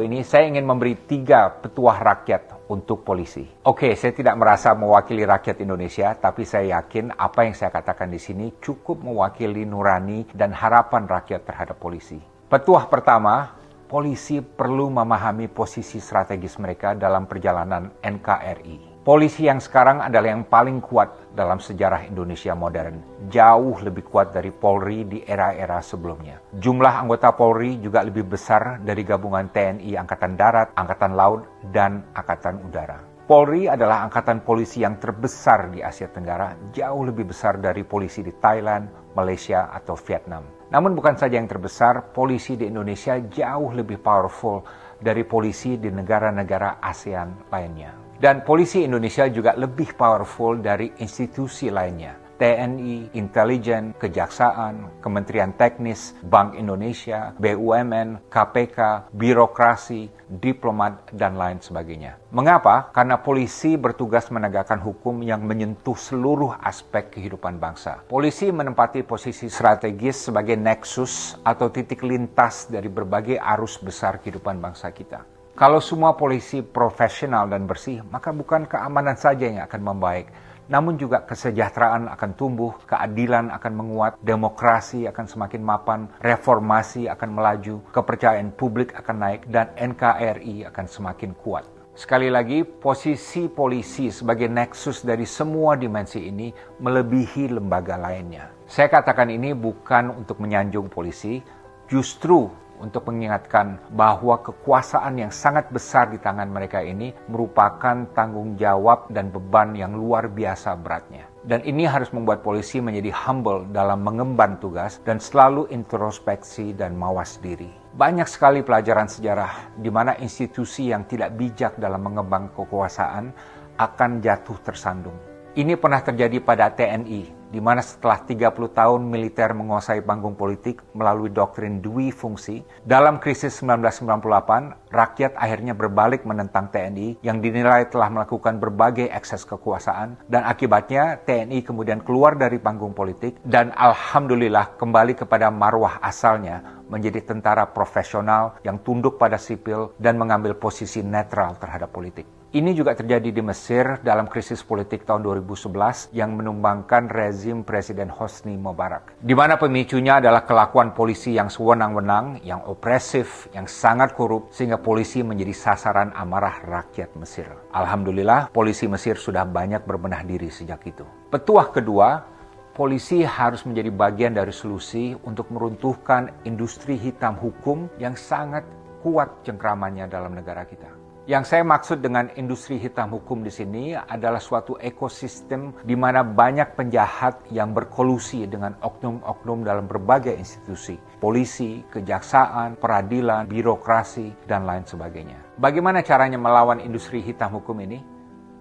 Ini saya ingin memberi 3 petuah rakyat untuk polisi. Oke, saya tidak merasa mewakili rakyat Indonesia, tapi saya yakin apa yang saya katakan di sini cukup mewakili nurani dan harapan rakyat terhadap polisi. Petuah pertama, polisi perlu memahami posisi strategis mereka dalam perjalanan NKRI. Polisi yang sekarang adalah yang paling kuat dalam sejarah Indonesia modern. Jauh lebih kuat dari Polri di era-era sebelumnya. Jumlah anggota Polri juga lebih besar dari gabungan TNI Angkatan Darat, Angkatan Laut, dan Angkatan Udara. Polri adalah angkatan polisi yang terbesar di Asia Tenggara, jauh lebih besar dari polisi di Thailand, Malaysia, atau Vietnam. Namun bukan saja yang terbesar, polisi di Indonesia jauh lebih powerful dari polisi di negara-negara ASEAN lainnya. Dan polisi Indonesia juga lebih powerful dari institusi lainnya. TNI, intelijen, kejaksaan, Kementerian Teknis, Bank Indonesia, BUMN, KPK, birokrasi, diplomat, dan lain sebagainya. Mengapa? Karena polisi bertugas menegakkan hukum yang menyentuh seluruh aspek kehidupan bangsa. Polisi menempati posisi strategis sebagai nexus atau titik lintas dari berbagai arus besar kehidupan bangsa kita. Kalau semua polisi profesional dan bersih, maka bukan keamanan saja yang akan membaik, namun juga kesejahteraan akan tumbuh, keadilan akan menguat, demokrasi akan semakin mapan, reformasi akan melaju, kepercayaan publik akan naik, dan NKRI akan semakin kuat. Sekali lagi, posisi polisi sebagai nexus dari semua dimensi ini melebihi lembaga lainnya. Saya katakan ini bukan untuk menyanjung polisi, justru untuk mengingatkan bahwa kekuasaan yang sangat besar di tangan mereka ini merupakan tanggung jawab dan beban yang luar biasa beratnya. Dan ini harus membuat polisi menjadi humble dalam mengemban tugas dan selalu introspeksi dan mawas diri. Banyak sekali pelajaran sejarah di mana institusi yang tidak bijak dalam mengembang kekuasaan akan jatuh tersandung. Ini pernah terjadi pada TNI, di mana setelah 30 tahun militer menguasai panggung politik melalui doktrin dui fungsi, dalam krisis 1998, rakyat akhirnya berbalik menentang TNI yang dinilai telah melakukan berbagai ekses kekuasaan, dan akibatnya TNI kemudian keluar dari panggung politik dan alhamdulillah kembali kepada marwah asalnya menjadi tentara profesional yang tunduk pada sipil dan mengambil posisi netral terhadap politik. Ini juga terjadi di Mesir dalam krisis politik tahun 2011 yang menumbangkan rezim Presiden Hosni Mubarak. Di mana pemicunya adalah kelakuan polisi yang sewenang-wenang, yang opresif, yang sangat korup, sehingga polisi menjadi sasaran amarah rakyat Mesir. Alhamdulillah, polisi Mesir sudah banyak berbenah diri sejak itu. Petuah kedua, polisi harus menjadi bagian dari solusi untuk meruntuhkan industri hitam hukum yang sangat kuat cengkramannya dalam negara kita. Yang saya maksud dengan industri hitam hukum di sini adalah suatu ekosistem di mana banyak penjahat yang berkolusi dengan oknum-oknum dalam berbagai institusi, polisi, kejaksaan, peradilan, birokrasi, dan lain sebagainya. Bagaimana caranya melawan industri hitam hukum ini?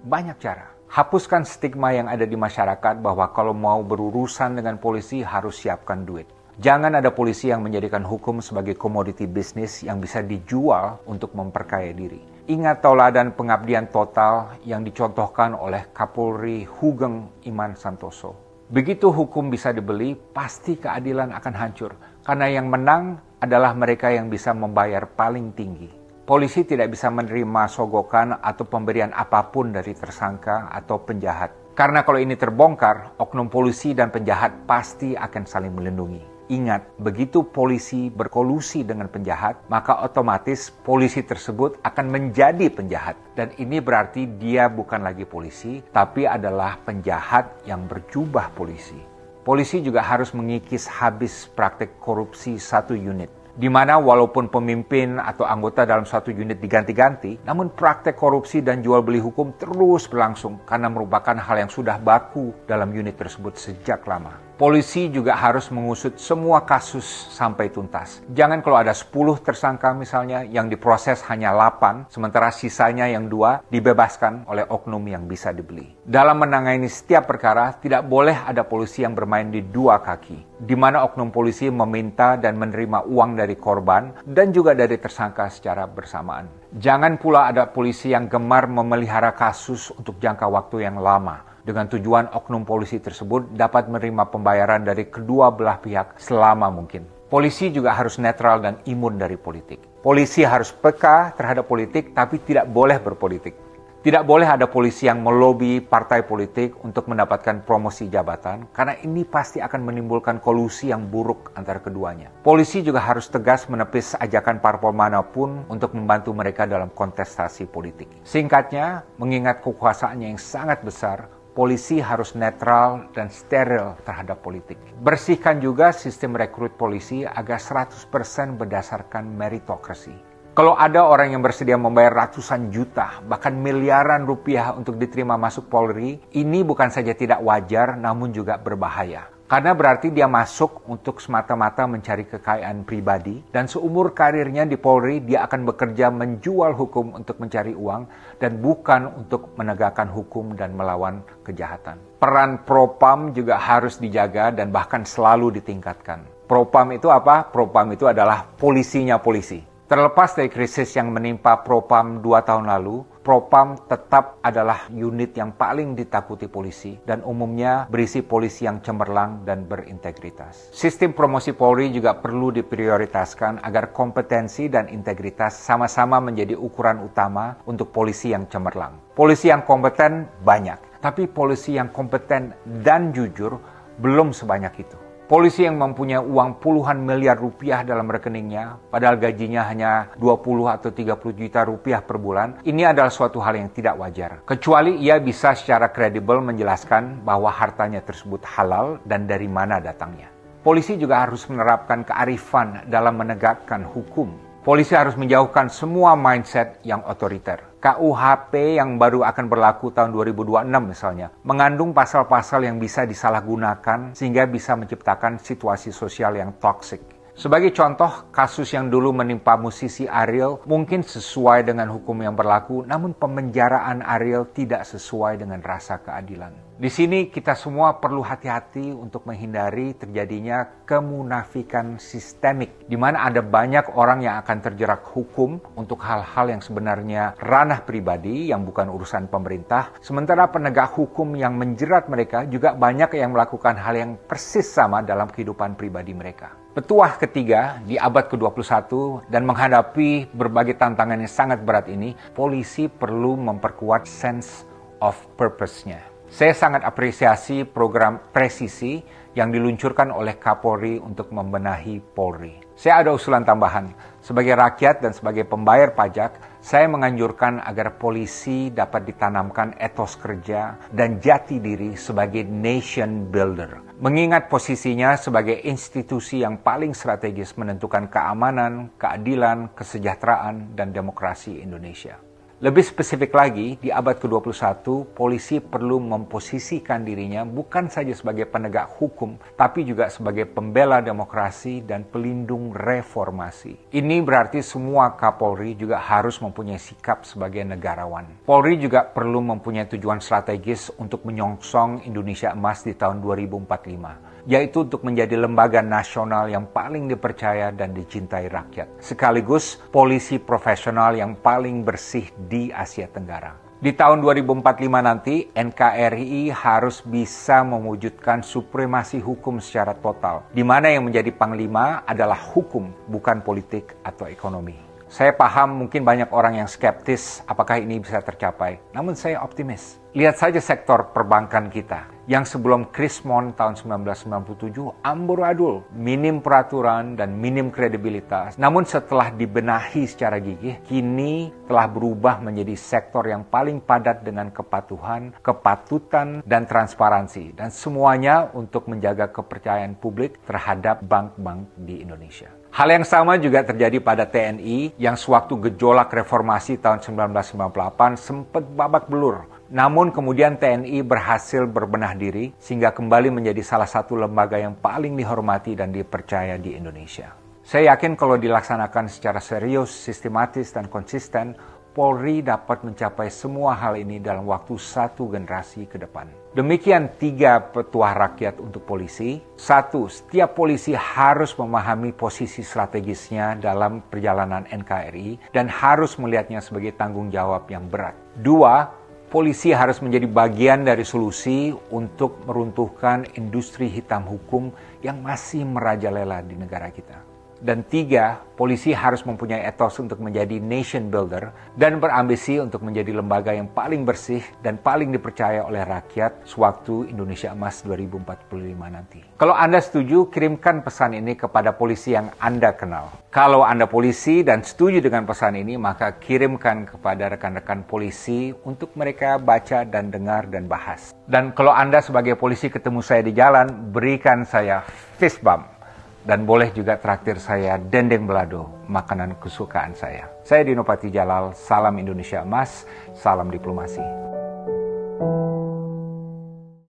Banyak cara. Hapuskan stigma yang ada di masyarakat bahwa kalau mau berurusan dengan polisi harus siapkan duit. Jangan ada polisi yang menjadikan hukum sebagai komoditi bisnis yang bisa dijual untuk memperkaya diri. Ingat tauladan pengabdian total yang dicontohkan oleh Kapolri Hugeng Iman Santoso. Begitu hukum bisa dibeli, pasti keadilan akan hancur. Karena yang menang adalah mereka yang bisa membayar paling tinggi. Polisi tidak bisa menerima sogokan atau pemberian apapun dari tersangka atau penjahat. Karena kalau ini terbongkar, oknum polisi dan penjahat pasti akan saling melindungi. Ingat, begitu polisi berkolusi dengan penjahat, maka otomatis polisi tersebut akan menjadi penjahat. Dan ini berarti dia bukan lagi polisi, tapi adalah penjahat yang berjubah polisi. Polisi juga harus mengikis habis praktik korupsi satu unit. Di mana walaupun pemimpin atau anggota dalam satu unit diganti-ganti, namun praktek korupsi dan jual beli hukum terus berlangsung karena merupakan hal yang sudah baku dalam unit tersebut sejak lama. Polisi juga harus mengusut semua kasus sampai tuntas. Jangan kalau ada 10 tersangka misalnya yang diproses hanya 8, sementara sisanya yang 2 dibebaskan oleh oknum yang bisa dibeli. Dalam menangani setiap perkara, tidak boleh ada polisi yang bermain di dua kaki, di mana oknum polisi meminta dan menerima uang dari korban dan juga dari tersangka secara bersamaan. Jangan pula ada polisi yang gemar memelihara kasus untuk jangka waktu yang lama, dengan tujuan oknum polisi tersebut dapat menerima pembayaran dari kedua belah pihak selama mungkin. Polisi juga harus netral dan imun dari politik. Polisi harus peka terhadap politik, tapi tidak boleh berpolitik. Tidak boleh ada polisi yang melobi partai politik untuk mendapatkan promosi jabatan, karena ini pasti akan menimbulkan kolusi yang buruk antara keduanya. Polisi juga harus tegas menepis ajakan parpol manapun untuk membantu mereka dalam kontestasi politik. Singkatnya, mengingat kekuasaannya yang sangat besar, polisi harus netral dan steril terhadap politik. Bersihkan juga sistem rekrut polisi agar 100% berdasarkan meritokrasi. Kalau ada orang yang bersedia membayar ratusan juta, bahkan miliaran rupiah untuk diterima masuk Polri, ini bukan saja tidak wajar, namun juga berbahaya. Karena berarti dia masuk untuk semata-mata mencari kekayaan pribadi, dan seumur karirnya di Polri, dia akan bekerja menjual hukum untuk mencari uang, dan bukan untuk menegakkan hukum dan melawan kejahatan. Peran Propam juga harus dijaga dan bahkan selalu ditingkatkan. Propam itu apa? Propam itu adalah polisinya polisi. Terlepas dari krisis yang menimpa Propam 2 tahun lalu, Propam tetap adalah unit yang paling ditakuti polisi dan umumnya berisi polisi yang cemerlang dan berintegritas. Sistem promosi Polri juga perlu diprioritaskan agar kompetensi dan integritas sama-sama menjadi ukuran utama untuk polisi yang cemerlang. Polisi yang kompeten banyak, tapi polisi yang kompeten dan jujur belum sebanyak itu. Polisi yang mempunyai uang puluhan miliar rupiah dalam rekeningnya, padahal gajinya hanya 20 atau 30 juta rupiah per bulan, ini adalah suatu hal yang tidak wajar. Kecuali ia bisa secara kredibel menjelaskan bahwa hartanya tersebut halal dan dari mana datangnya. Polisi juga harus menerapkan kearifan dalam menegakkan hukum. Polisi harus menjauhkan semua mindset yang otoriter. KUHP yang baru akan berlaku tahun 2026 misalnya, mengandung pasal-pasal yang bisa disalahgunakan sehingga bisa menciptakan situasi sosial yang toksik. Sebagai contoh, kasus yang dulu menimpa musisi Ariel mungkin sesuai dengan hukum yang berlaku, namun pemenjaraan Ariel tidak sesuai dengan rasa keadilan. Di sini kita semua perlu hati-hati untuk menghindari terjadinya kemunafikan sistemik, di mana ada banyak orang yang akan terjerat hukum untuk hal-hal yang sebenarnya ranah pribadi yang bukan urusan pemerintah, sementara penegak hukum yang menjerat mereka juga banyak yang melakukan hal yang persis sama dalam kehidupan pribadi mereka. Petuah ketiga di abad ke-21 dan menghadapi berbagai tantangan yang sangat berat ini, polisi perlu memperkuat sense of purpose-nya. Saya sangat apresiasi program presisi yang diluncurkan oleh Kapolri untuk membenahi Polri. Saya ada usulan tambahan. Sebagai rakyat dan sebagai pembayar pajak, saya menganjurkan agar polisi dapat ditanamkan etos kerja dan jati diri sebagai nation builder. Mengingat posisinya sebagai institusi yang paling strategis menentukan keamanan, keadilan, kesejahteraan, dan demokrasi Indonesia. Lebih spesifik lagi, di abad ke-21, polisi perlu memposisikan dirinya bukan saja sebagai penegak hukum, tapi juga sebagai pembela demokrasi dan pelindung reformasi. Ini berarti semua Kapolri juga harus mempunyai sikap sebagai negarawan. Polri juga perlu mempunyai tujuan strategis untuk menyongsong Indonesia Emas di tahun 2045. Yaitu untuk menjadi lembaga nasional yang paling dipercaya dan dicintai rakyat. Sekaligus polisi profesional yang paling bersih di Asia Tenggara. Di tahun 2045 nanti, NKRI harus bisa mewujudkan supremasi hukum secara total, di mana yang menjadi panglima adalah hukum, bukan politik atau ekonomi. Saya paham mungkin banyak orang yang skeptis apakah ini bisa tercapai, namun saya optimis. Lihat saja sektor perbankan kita, yang sebelum Krismon tahun 1997 amburadul, minim peraturan dan minim kredibilitas. Namun setelah dibenahi secara gigih, kini telah berubah menjadi sektor yang paling padat dengan kepatuhan, kepatutan, dan transparansi. Dan semuanya untuk menjaga kepercayaan publik terhadap bank-bank di Indonesia. Hal yang sama juga terjadi pada TNI yang sewaktu gejolak reformasi tahun 1998 sempat babak belur. Namun kemudian TNI berhasil berbenah diri sehingga kembali menjadi salah satu lembaga yang paling dihormati dan dipercaya di Indonesia. Saya yakin kalau dilaksanakan secara serius, sistematis, dan konsisten, Polri dapat mencapai semua hal ini dalam waktu 1 generasi ke depan. Demikian 3 petuah rakyat untuk polisi. 1. Setiap polisi harus memahami posisi strategisnya dalam perjalanan NKRI dan harus melihatnya sebagai tanggung jawab yang berat. 2. polisi harus menjadi bagian dari solusi untuk meruntuhkan industri hitam hukum yang masih merajalela di negara kita. Dan 3, polisi harus mempunyai etos untuk menjadi nation builder dan berambisi untuk menjadi lembaga yang paling bersih dan paling dipercaya oleh rakyat sewaktu Indonesia Emas 2045 nanti. Kalau Anda setuju, kirimkan pesan ini kepada polisi yang Anda kenal. Kalau Anda polisi dan setuju dengan pesan ini, maka kirimkan kepada rekan-rekan polisi untuk mereka baca dan dengar dan bahas. Dan kalau Anda sebagai polisi ketemu saya di jalan, berikan saya fist bump. Dan boleh juga traktir saya dendeng belado, makanan kesukaan saya. Saya Dino Patijalal, salam Indonesia Emas, salam diplomasi.